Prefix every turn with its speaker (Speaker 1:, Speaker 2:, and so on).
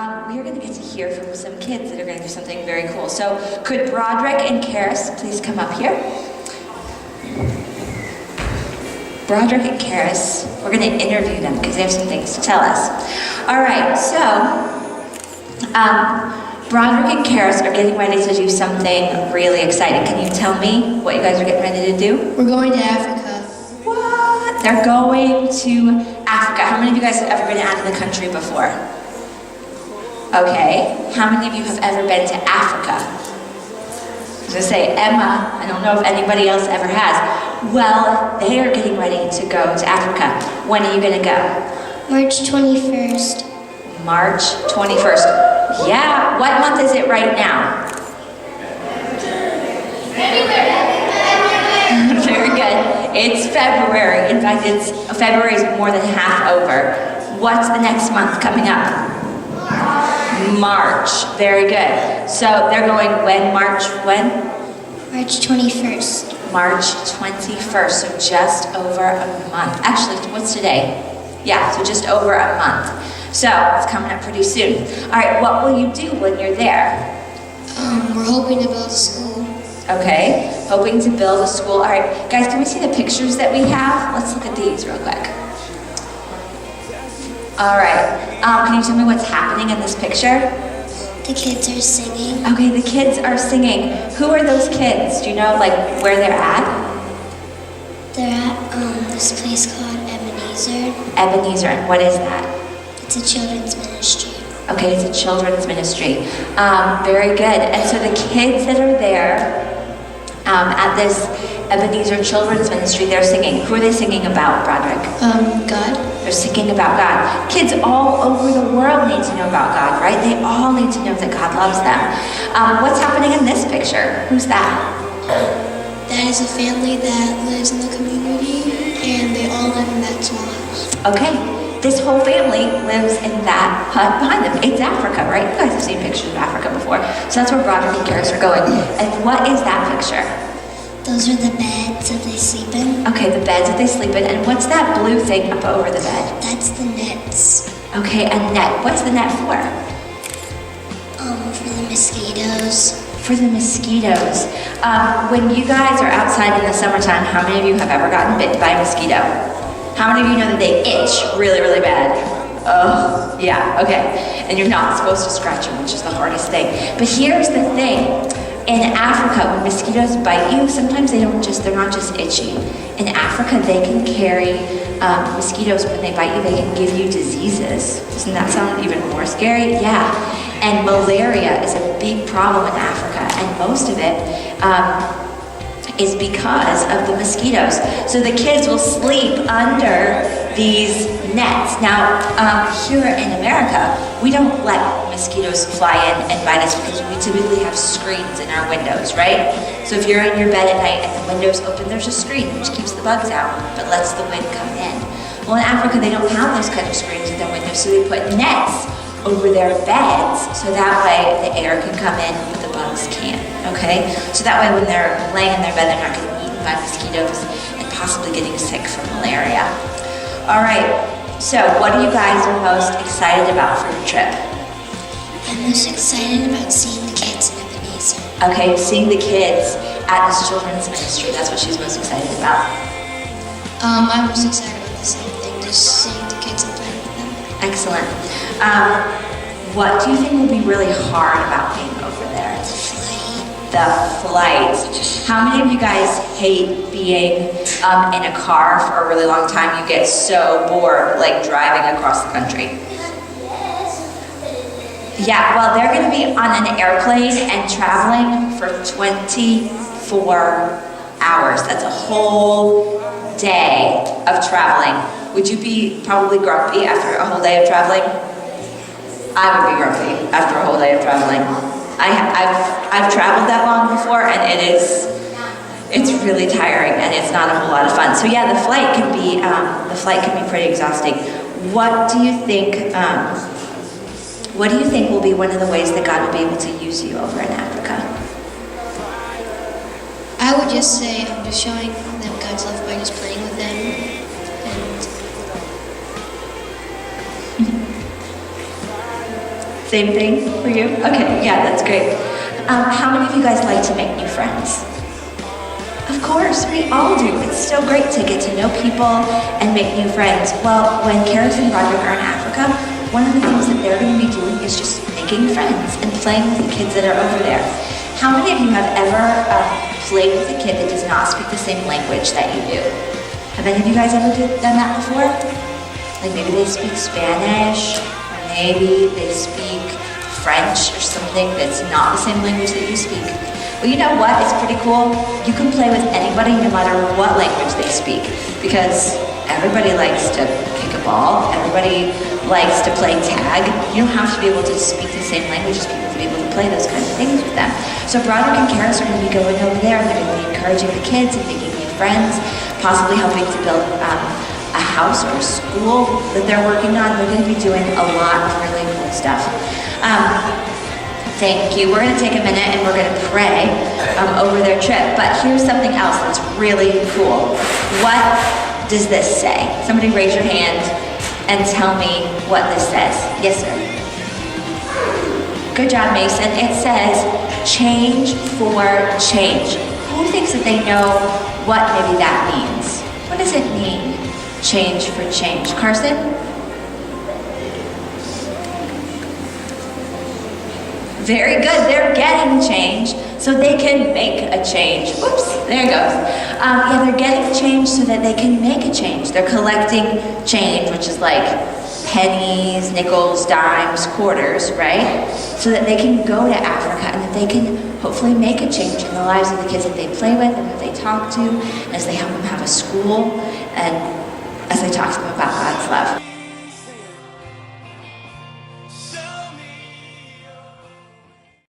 Speaker 1: we are going to get to hear from some kids that are going to do something very cool. So could Broderick and Karis please come up here? Broderick and Karis, we're going to interview them because they have some things to tell us. All right, so Broderick and Karis are getting ready to do something really exciting. Can you tell me what you guys are getting ready to do?
Speaker 2: We're going to Africa.
Speaker 1: What? They're going to Africa. How many of you guys have ever been out of the country before? Okay. How many of you have ever been to Africa? I was going to say, Emma, I don't know if anybody else ever has. Well, they are getting ready to go to Africa. When are you going to go?
Speaker 2: March 21st.
Speaker 1: March 21st. Yeah, what month is it right now? Very good. It's February. In fact, February is more than half over. What's the next month coming up? March. Very good. So they're going when? March when?
Speaker 2: March 21st.
Speaker 1: March 21st, so just over a month. Actually, what's today? Yeah, so just over a month. So it's coming up pretty soon. All right, what will you do when you're there?
Speaker 2: We're hoping to build a school.
Speaker 1: Okay, hoping to build a school. All right, guys, can we see the pictures that we have? Let's look at these real quick. All right, can you tell me what's happening in this picture?
Speaker 2: The kids are singing.
Speaker 1: Okay, the kids are singing. Who are those kids? Do you know, like, where they're at?
Speaker 2: They're at this place called Ebenezer.
Speaker 1: Ebenezer, and what is that?
Speaker 2: It's a children's ministry.
Speaker 1: Okay, it's a children's ministry. Very good. And so the kids that are there at this Ebenezer Children's Ministry, they're singing. Who are they singing about, Broderick?
Speaker 2: God.
Speaker 1: They're singing about God. Kids all over the world need to know about God, right? They all need to know that God loves them. What's happening in this picture? Who's that?
Speaker 2: That is a family that lives in the community, and they all live in that small house.
Speaker 1: Okay. This whole family lives in that hut behind them. It's Africa, right? You guys have seen pictures of Africa before. So that's where Broderick and Karis are going. And what is that picture?
Speaker 2: Those are the beds that they sleep in.
Speaker 1: Okay, the beds that they sleep in. And what's that blue thing up over the bed?
Speaker 2: That's the nets.
Speaker 1: Okay, a net. What's the net for?
Speaker 2: For the mosquitoes.
Speaker 1: For the mosquitoes. When you guys are outside in the summertime, how many of you have ever gotten bitten by a mosquito? How many of you know that they itch really, really bad? Oh, yeah, okay. And you're not supposed to scratch them, which is the hardest thing. But here's the thing. In Africa, when mosquitoes bite you, sometimes they're not just itchy. In Africa, they can carry mosquitoes. When they bite you, they can give you diseases. Doesn't that sound even more scary? Yeah. And malaria is a big problem in Africa, and most of it is because of the mosquitoes. So the kids will sleep under these nets. Now, here in America, we don't let mosquitoes fly in and bite us because we typically have screens in our windows, right? So if you're in your bed at night and the window's open, there's a screen which keeps the bugs out but lets the wind come in. Well, in Africa, they don't have those kind of screens in their windows, so they put nets over their beds so that way the air can come in but the bugs can't, okay? So that way when they're laying in their bed, they're not getting eaten by mosquitoes and possibly getting sick from malaria. All right, so what are you guys most excited about for your trip?
Speaker 2: I'm most excited about seeing the kids in Ebenezer.
Speaker 1: Okay, seeing the kids at this children's ministry, that's what she's most excited about.
Speaker 2: I'm most excited about the same thing, just seeing the kids and playing with them.
Speaker 1: Excellent. What do you think will be really hard about being over there? The flight. How many of you guys hate being in a car for a really long time? You get so bored, like driving across the country. Yeah, well, they're going to be on an airplane and traveling for 24 hours. That's a whole day of traveling. Would you be probably grumpy after a whole day of traveling? I would be grumpy after a whole day of traveling. I've traveled that long before, and it's really tiring, and it's not a whole lot of fun. So yeah, the flight can be pretty exhausting. What do you think? What do you think will be one of the ways that God will be able to use you over in Africa?
Speaker 2: I would just say I'm just showing them God's love by just playing with them, and
Speaker 1: Same thing for you? Okay, yeah, that's great. How many of you guys like to make new friends? Of course, we all do. It's so great to get to know people and make new friends. Well, when Karis and Roderick are in Africa, one of the things that they're going to be doing is just making friends and playing with the kids that are over there. How many of you have ever played with a kid that does not speak the same language that you do? Have any of you guys ever done that before? Like maybe they speak Spanish, or maybe they speak French or something that's not the same language that you speak. Well, you know what? It's pretty cool. You can play with anybody no matter what language they speak, because everybody likes to kick a ball, everybody likes to play tag. You don't have to be able to speak the same language as people to be able to play those kinds of things with them. So Broderick and Karis are going to be going over there and they're going to be encouraging the kids and making new friends, possibly helping to build a house or a school that they're working on. They're going to be doing a lot of really cool stuff. Thank you. We're going to take a minute and we're going to pray over their trip. But here's something else that's really cool. What does this say? Somebody raise your hand and tell me what this says. Yes, sir. Good job, Mason. It says change for change. Who thinks that they know what maybe that means? What does it mean? Change for change. Carson? Very good. They're getting change so they can make a change. Whoops, there it goes. Yeah, they're getting change so that they can make a change. They're collecting change, which is like pennies, nickels, dimes, quarters, right? So that they can go to Africa and that they can hopefully make a change in the lives of the kids that they play with and that they talk to, as they help them have a school, and as they talk to them about God's love.